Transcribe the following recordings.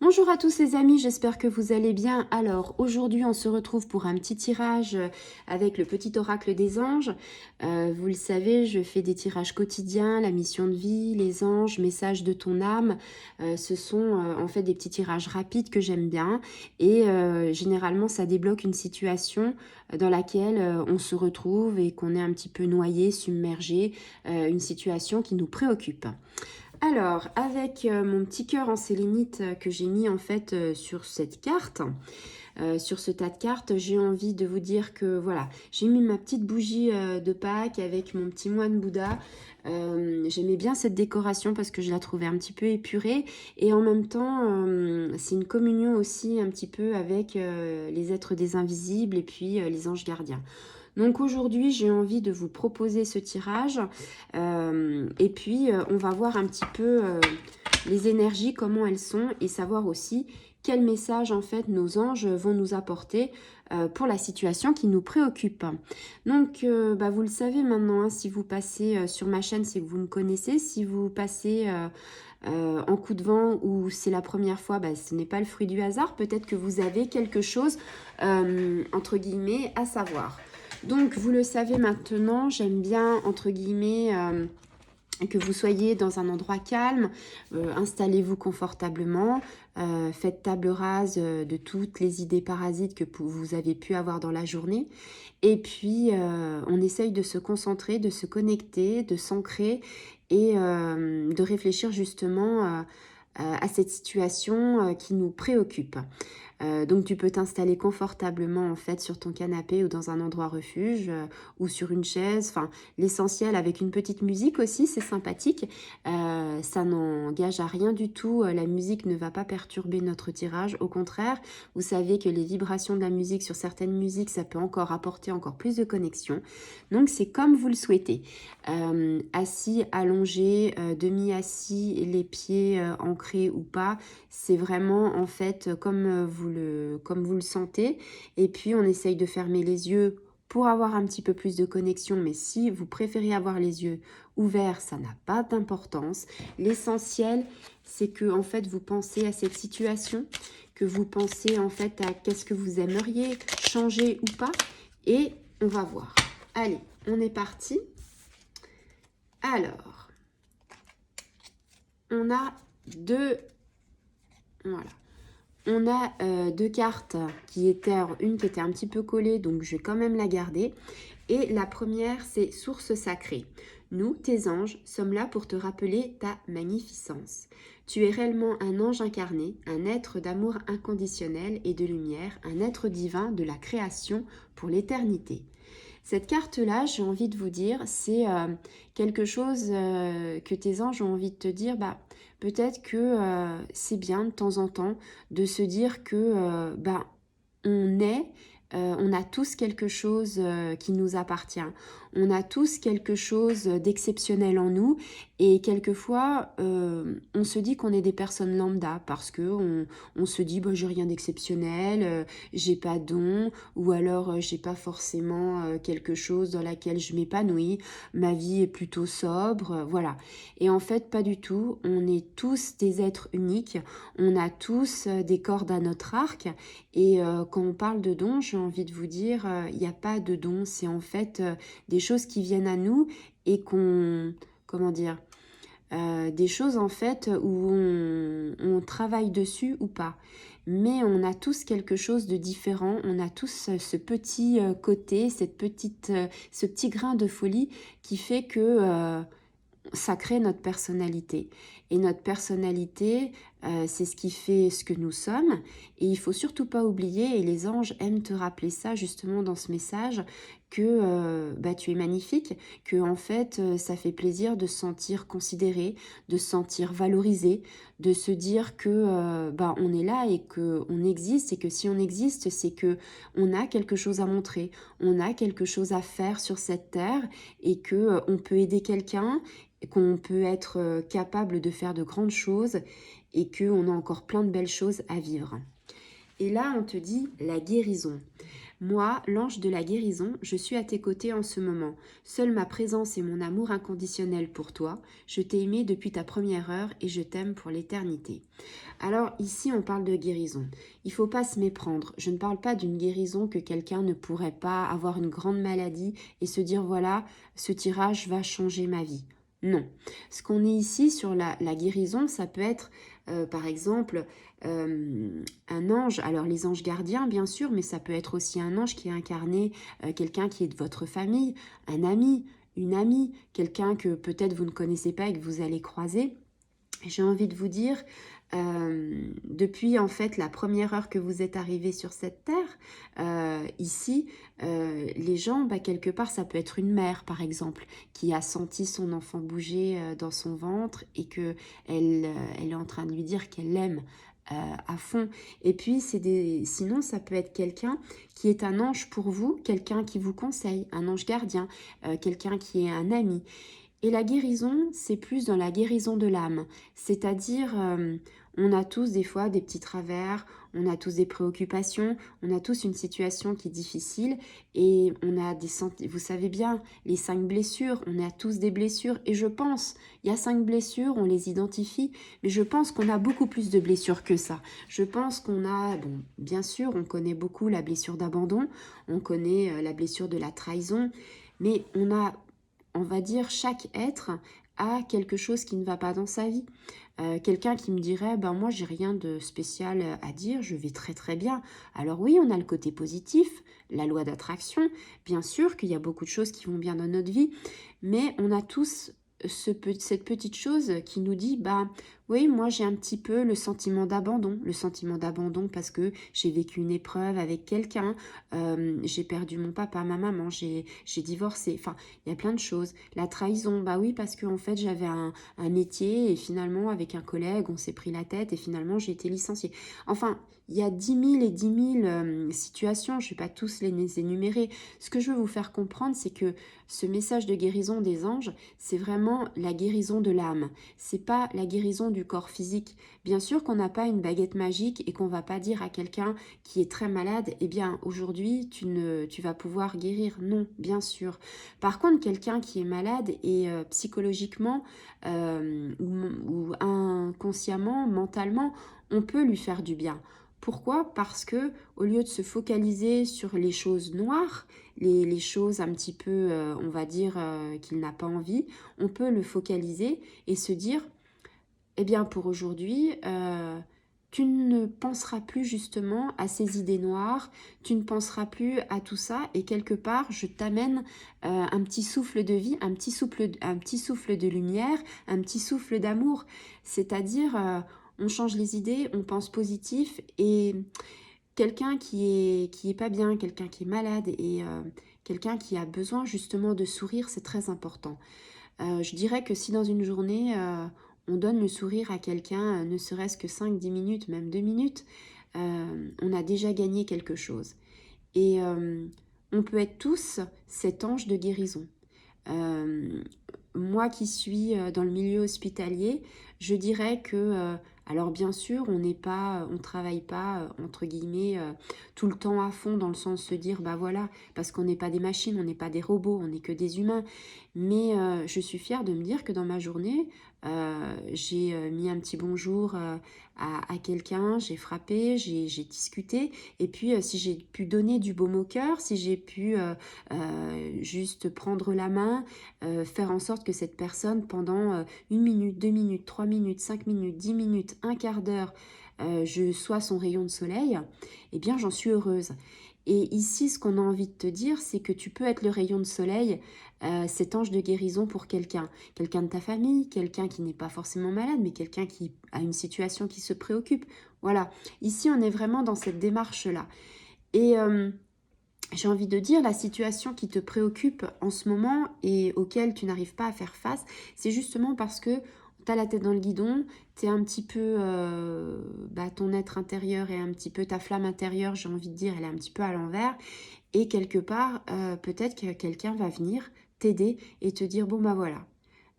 Bonjour à tous les amis, j'espère que vous allez bien. Alors aujourd'hui on se retrouve pour un petit tirage avec le petit oracle des anges. Vous le savez, je fais des tirages quotidiens, la mission de vie, les anges, messages de ton âme. Ce sont en fait des petits tirages rapides que j'aime bien et généralement ça débloque une situation dans laquelle on se retrouve et qu'on est un petit peu noyé, submergé, une situation qui nous préoccupe. Alors, avec mon petit cœur en sélénite que j'ai mis en fait sur cette carte, sur ce tas de cartes, j'ai envie de vous dire que voilà, j'ai mis ma petite bougie de Pâques avec mon petit moine Bouddha. J'aimais bien cette décoration parce que je la trouvais un petit peu épurée et en même temps, c'est une communion aussi un petit peu avec les êtres des invisibles et puis les anges gardiens. Donc aujourd'hui, j'ai envie de vous proposer ce tirage et puis on va voir un petit peu les énergies, comment elles sont et savoir aussi quel message en fait nos anges vont nous apporter pour la situation qui nous préoccupe. Donc vous le savez maintenant, hein, si vous passez sur ma chaîne, c'est que vous me connaissez. Si vous passez en coup de vent ou c'est la première fois, ce n'est pas le fruit du hasard. Peut-être que vous avez quelque chose entre guillemets à savoir. Donc, vous le savez maintenant, j'aime bien, entre guillemets, que vous soyez dans un endroit calme, installez-vous confortablement, faites table rase de toutes les idées parasites que vous avez pu avoir dans la journée. Et puis, on essaye de se concentrer, de se connecter, de s'ancrer et de réfléchir justement à cette situation qui nous préoccupe. Donc tu peux t'installer confortablement en fait sur ton canapé ou dans un endroit refuge ou sur une chaise. Enfin, l'essentiel avec une petite musique aussi, c'est sympathique. Ça n'engage à rien du tout. La musique ne va pas perturber notre tirage. Au contraire, vous savez que les vibrations de la musique sur certaines musiques, ça peut encore apporter encore plus de connexion. Donc c'est comme vous le souhaitez. Assis, allongé, demi-assis, les pieds ancrés ou pas, c'est vraiment en fait comme vous le sentez. Et puis on essaye de fermer les yeux pour avoir un petit peu plus de connexion. Mais si vous préférez avoir les yeux ouverts, ça n'a pas d'importance. L'essentiel, c'est que en fait vous pensez à cette situation, que vous pensez en fait à qu'est-ce que vous aimeriez changer ou pas. Et on va voir. Allez, on est parti. Alors, on a deux... Voilà. On a deux cartes qui étaient, une qui était un petit peu collée, donc je vais quand même la garder. Et la première, c'est Source sacrée. Nous, tes anges, sommes là pour te rappeler ta magnificence. Tu es réellement un ange incarné, un être d'amour inconditionnel et de lumière, un être divin de la création pour l'éternité. Cette carte-là, j'ai envie de vous dire, c'est quelque chose que tes anges ont envie de te dire, peut-être que c'est bien de temps en temps de se dire que on est, on a tous quelque chose qui nous appartient. On a tous quelque chose d'exceptionnel en nous et quelquefois on se dit qu'on est des personnes lambda parce que on se dit j'ai rien d'exceptionnel, j'ai pas de don ou alors j'ai pas forcément quelque chose dans laquelle je m'épanouis, ma vie est plutôt sobre, voilà. Et en fait pas du tout, on est tous des êtres uniques, on a tous des cordes à notre arc et quand on parle de dons, j'ai envie de vous dire, il n'y a pas de dons, c'est en fait des choses qui viennent à nous et qu'on, comment dire, des choses en fait où on travaille dessus ou pas. Mais on a tous quelque chose de différent, on a tous ce petit côté, ce petit grain de folie qui fait que ça crée notre personnalité. Et notre personnalité, c'est ce qui fait ce que nous sommes. Et il faut surtout pas oublier, et les anges aiment te rappeler ça justement dans ce message, que tu es magnifique, que en fait ça fait plaisir de se sentir considéré, de se sentir valorisé, de se dire que on est là et que on existe et que si on existe, c'est que on a quelque chose à montrer, on a quelque chose à faire sur cette terre et que on peut aider quelqu'un, qu'on peut être capable de faire de grandes choses et qu'on a encore plein de belles choses à vivre. Et là, on te dit la guérison. Moi, l'ange de la guérison, je suis à tes côtés en ce moment. Seule ma présence et mon amour inconditionnel pour toi. Je t'ai aimé depuis ta première heure et je t'aime pour l'éternité. » Alors ici, on parle de guérison. Il ne faut pas se méprendre. Je ne parle pas d'une guérison que quelqu'un ne pourrait pas avoir une grande maladie et se dire, voilà, ce tirage va changer ma vie. Non. Ce qu'on est ici sur la guérison, ça peut être, par exemple, un ange. Alors les anges gardiens, bien sûr, mais ça peut être aussi un ange qui est incarné, quelqu'un qui est de votre famille, un ami, une amie, quelqu'un que peut-être vous ne connaissez pas et que vous allez croiser. J'ai envie de vous dire, depuis en fait la première heure que vous êtes arrivé sur cette terre, ici, les gens, quelque part, ça peut être une mère par exemple, qui a senti son enfant bouger dans son ventre et que elle est en train de lui dire qu'elle l'aime à fond. Et puis, sinon, ça peut être quelqu'un qui est un ange pour vous, quelqu'un qui vous conseille, un ange gardien, quelqu'un qui est un ami. Et la guérison, c'est plus dans la guérison de l'âme. C'est-à-dire, on a tous des fois des petits travers, on a tous des préoccupations, on a tous une situation qui est difficile et on a vous savez bien, les 5 blessures, on a tous des blessures et je pense, il y a 5 blessures, on les identifie, mais je pense qu'on a beaucoup plus de blessures que ça. Je pense qu'on a, bon, bien sûr, on connaît beaucoup la blessure d'abandon, on connaît la blessure de la trahison, mais on va dire, chaque être a quelque chose qui ne va pas dans sa vie. Quelqu'un qui me dirait, ben moi j'ai rien de spécial à dire, je vais très très bien. Alors oui, on a le côté positif, la loi d'attraction, bien sûr qu'il y a beaucoup de choses qui vont bien dans notre vie, mais on a tous cette petite chose qui nous dit, bah oui, moi j'ai un petit peu le sentiment d'abandon parce que j'ai vécu une épreuve avec quelqu'un, j'ai perdu mon papa, ma maman, j'ai divorcé, enfin il y a plein de choses. La trahison, bah oui, parce que en fait j'avais un métier et finalement avec un collègue on s'est pris la tête et finalement j'ai été licenciée. Enfin, il y a 10 000 et 10 000 situations, je ne vais pas tous les énumérer. Ce que je veux vous faire comprendre, c'est que ce message de guérison des anges, c'est vraiment la guérison de l'âme. C'est pas la guérison du corps physique. Bien sûr qu'on n'a pas une baguette magique et qu'on va pas dire à quelqu'un qui est très malade, eh bien aujourd'hui tu vas pouvoir guérir. Non, bien sûr. Par contre, quelqu'un qui est malade et psychologiquement ou inconsciemment, mentalement, on peut lui faire du bien. Pourquoi? Parce que au lieu de se focaliser sur les choses noires, les choses un petit peu, on va dire, qu'il n'a pas envie, on peut le focaliser et se dire, eh bien pour aujourd'hui, tu ne penseras plus justement à ces idées noires, tu ne penseras plus à tout ça et quelque part je t'amène un petit souffle de vie, un petit souffle de lumière, un petit souffle d'amour. C'est-à-dire, on change les idées, on pense positif et quelqu'un qui est pas bien, quelqu'un qui est malade et quelqu'un qui a besoin justement de sourire, c'est très important. Je dirais que si dans une journée, on donne le sourire à quelqu'un, ne serait-ce que 5-10 minutes, même 2 minutes, on a déjà gagné quelque chose. Et on peut être tous cet ange de guérison. Euh, Moi qui suis dans le milieu hospitalier, je dirais que, alors bien sûr, on travaille pas, entre guillemets, tout le temps à fond dans le sens de se dire, bah voilà, parce qu'on n'est pas des machines, on n'est pas des robots, on n'est que des humains. Mais je suis fière de me dire que dans ma journée, j'ai mis un petit bonjour à quelqu'un, j'ai frappé, j'ai discuté. Et puis, si j'ai pu donner du baume au cœur, si j'ai pu juste prendre la main, faire en sorte que cette personne, pendant 1 minute, 2 minutes, 3 minutes, 5 minutes, 10 minutes, un quart d'heure, je sois son rayon de soleil, eh bien, j'en suis heureuse. Et ici, ce qu'on a envie de te dire, c'est que tu peux être le rayon de soleil, cet ange de guérison pour quelqu'un. Quelqu'un de ta famille, quelqu'un qui n'est pas forcément malade, mais quelqu'un qui a une situation qui se préoccupe. Voilà, ici, on est vraiment dans cette démarche-là. Et j'ai envie de dire, la situation qui te préoccupe en ce moment et auquel tu n'arrives pas à faire face, c'est justement parce que tu as la tête dans le guidon, tu es un petit peu, ton être intérieur est un petit peu, ta flamme intérieure, j'ai envie de dire, elle est un petit peu à l'envers. Et quelque part, peut-être que quelqu'un va venir t'aider et te dire, bon bah voilà,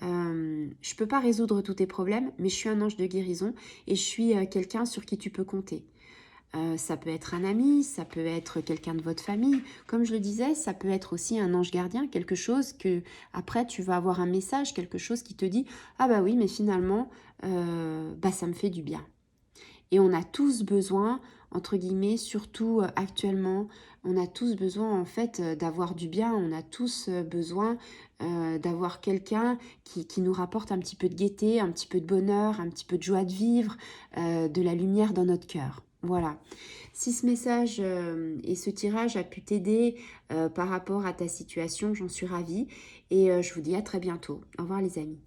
je peux pas résoudre tous tes problèmes, mais je suis un ange de guérison et je suis quelqu'un sur qui tu peux compter. Ça peut être un ami, ça peut être quelqu'un de votre famille. Comme je le disais, ça peut être aussi un ange gardien, quelque chose que après tu vas avoir un message, quelque chose qui te dit ah bah oui, mais finalement bah ça me fait du bien. Et on a tous besoin, entre guillemets, surtout actuellement, on a tous besoin en fait d'avoir du bien, on a tous besoin d'avoir quelqu'un qui nous rapporte un petit peu de gaieté, un petit peu de bonheur, un petit peu de joie de vivre, de la lumière dans notre cœur. Voilà. Si ce message et ce tirage a pu t'aider par rapport à ta situation, j'en suis ravie et je vous dis à très bientôt. Au revoir les amis.